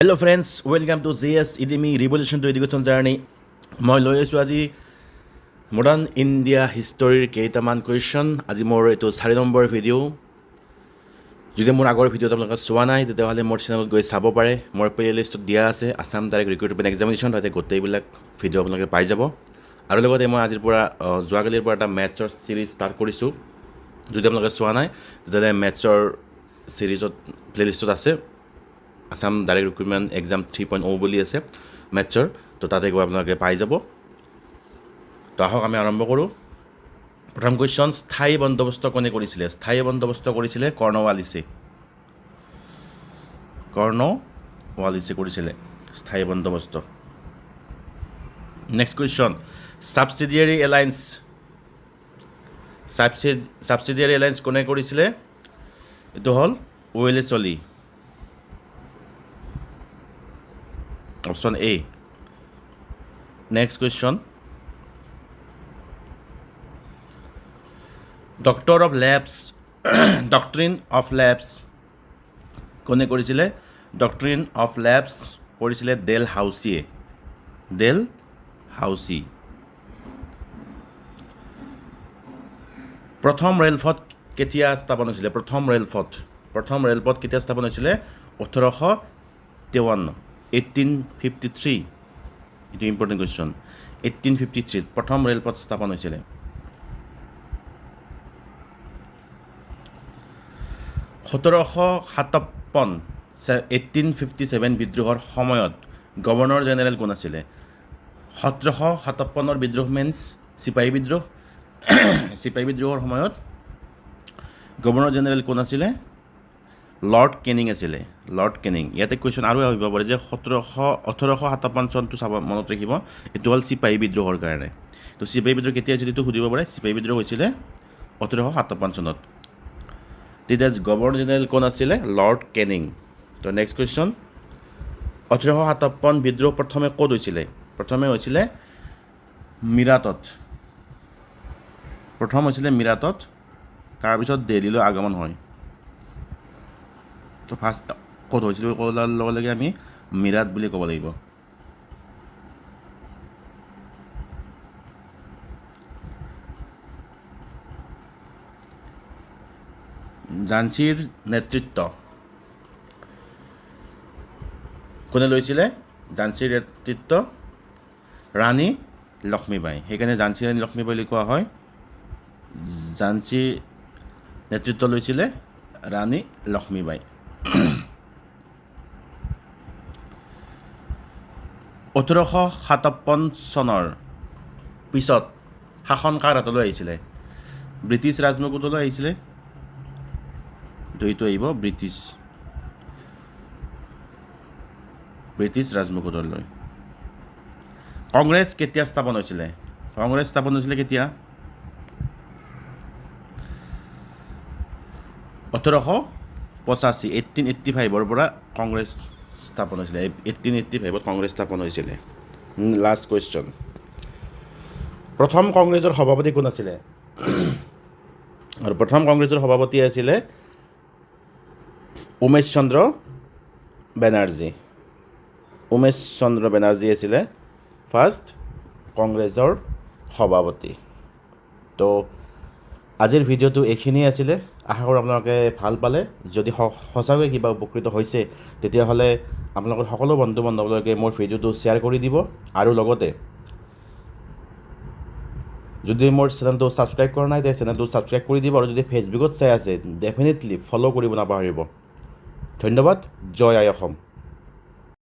Hello' friends, welcome to JS ইডিমি revolution to education journey. মই লৈ আছোঁ আজি মডাৰ্ণ ইণ্ডিয়া হিষ্টৰীৰ কেইটামান কুৱেশ্যন। আজি মোৰ এইটো 4 নম্বৰ ভিডিঅ'। যদি মোৰ আগৰ ভিডিঅ'টো আপোনালোকে চোৱা নাই তেতিয়াহ'লে মোৰ চেনেলত গৈ চাব পাৰে। মোৰ প্লে লিষ্টত দিয়া আছে আছাম ডাইৰেক্ট ৰিক্ৰুটমেণ্ট এক্সামিনেশ্যন, তাতে গোটেইবিলাক ভিডিঅ' আপোনালোকে পাই যাব। আৰু লগতে মই আজিৰ পৰা যোৱাকালিৰ পৰা এটা মেথছৰ ছিৰিজ ষ্টাৰ্ট কৰিছোঁ। যদি আপোনালোকে চোৱা নাই তেতিয়াহ'লে মেথছৰ ছিৰিজত প্লে লিষ্টত আছে আছাম ডাইৰেক্ট ৰিক্ৰুটমেণ্ট এক্সাম 3.0 বুলি আছে মেথছৰ, তো তাতে গৈ আপোনালোকে পাই যাব। তো আহক আমি আৰম্ভ কৰোঁ। প্ৰথম কুৱেশ্যন, স্থায়ী বন্দোবস্ত কোনে কৰিছিলে? স্থায়ী বন্দোবস্ত কৰিছিলে কৰ্ণৱালিছে। কৰ্ণৱালিছে কৰিছিলে স্থায়ী বন্দোবস্ত। Next question, subsidiary alliance subsidiary alliance কোনে কৰিছিলে? এইটো হ'ল Wellesley. Option A. Next question, doctrine of lapse কোনে কৰিছিলে? ডক্ট্ৰিন অফ লেবছ কৰিছিলে ডেলহাউছিয়ে। ডেলহাউছি। প্ৰথম ৰেলপথ কেতিয়া স্থাপন হৈছিলে? প্ৰথম ৰেলপথ কেতিয়া স্থাপন হৈছিলে? 1853। 1853। এইটো ইম্পৰ্টেণ্ট কুৱেশ্যন। 1853 প্ৰথম ৰেলপথ স্থাপন হৈছিলে। 1857 বিদ্ৰোহৰ সময়ত গভৰ্ণৰ জেনেৰেল কোন আছিলে? 1757 বিদ্ৰোহ মিনছ চিপাহী বিদ্ৰোহ। চিপাহী বিদ্ৰোহৰ সময়ত গভৰ্ণৰ জেনেৰেল কোন আছিলে? লৰ্ড কেনিং আছিলে। Lord Canning. ইয়াতে কুৱেশ্যন আৰু আহিব পাৰে যে 1857 চনটো চাব, মনত ৰাখিব, এইটো হ'ল চিপাহী বিদ্ৰোহৰ কাৰণে। তো চিপাহী বিদ্ৰোহ কেতিয়া হৈছিলে এইটো সুধিব পাৰে। চিপাহী বিদ্ৰোহ হৈছিলে 1857 চনত। তেতিয়া গভৰ্ণৰ জেনেৰেল কোন আছিলে? Lord Canning. তো নেক্সট কুৱেশ্যন, 1857 বিদ্ৰোহ প্ৰথমে ক'ত হৈছিলে? প্ৰথমে হৈছিলে মিৰাটত। প্ৰথম হৈছিলে মিৰাটত, তাৰপিছত দিল্লীলৈ আগমন হয়। তো ফাৰ্ষ্ট ক'ত হৈছিল ক'লাৰ লগে লগে আমি মিৰাট বুলি ক'ব লাগিব। ঝান্সীৰ নেতৃত্ব কোনে লৈছিলে? ঝান্সীৰ নেতৃত্ব ৰাণী লক্ষ্মীবাই। সেইকাৰণে ঝান্সী ৰাণী লক্ষ্মীবাই বুলি কোৱা হয়। ঝান্সীৰ নেতৃত্ব লৈছিলে ৰাণী লক্ষ্মীবাই। 1857 চনৰ পিছত শাসন কাৰ হাতলৈ আহিছিলে? ব্ৰিটিছ ৰাজমুকুটলৈ আহিছিলে। এইটো আহিব ব্ৰিটিছ ৰাজমুকুটলৈ। কংগ্ৰেছ কেতিয়া স্থাপন হৈছিলে? কংগ্ৰেছ স্থাপন হৈছিলে কেতিয়া? 1885। 1885ৰ পৰা কংগ্ৰেছ স্থাপন হৈছিলে। 1885ত কংগ্ৰেছ স্থাপন হৈছিলে। লাষ্ট কুৱেশ্যন, প্ৰথম কংগ্ৰেছৰ সভাপতি কোন আছিলে? আৰু প্ৰথম কংগ্ৰেছৰ সভাপতি আছিলে উমেশ চন্দ্ৰ বেনাৰ্জী। উমেশ চন্দ্ৰ বেনাৰ্জী আছিলে ফাৰ্ষ্ট কংগ্ৰেছৰ সভাপতি। তো আজিৰ ভিডিঅ'টো এইখিনিয়ে আছিলে। আশা কৰোঁ আপোনালোকে ভাল পালে। যদি সঁচাকৈ কিবা উপকৃত হৈছে তেতিয়াহ'লে আপোনালোকৰ সকলো বন্ধু বান্ধৱলৈকে মোৰ ভিডিঅ'টো শ্বেয়াৰ কৰি দিব। আৰু লগতে যদি মোৰ চেনেলটো ছাবস্ক্ৰাইব কৰা নাই তেতিয়া চেনেলটো ছাবস্ক্ৰাইব কৰি দিব। আৰু যদি ফেচবুকত চাই আছে ডেফিনেটলি ফ'ল' কৰিব নাপাহৰিব। ধন্যবাদ। জয় আই অসম।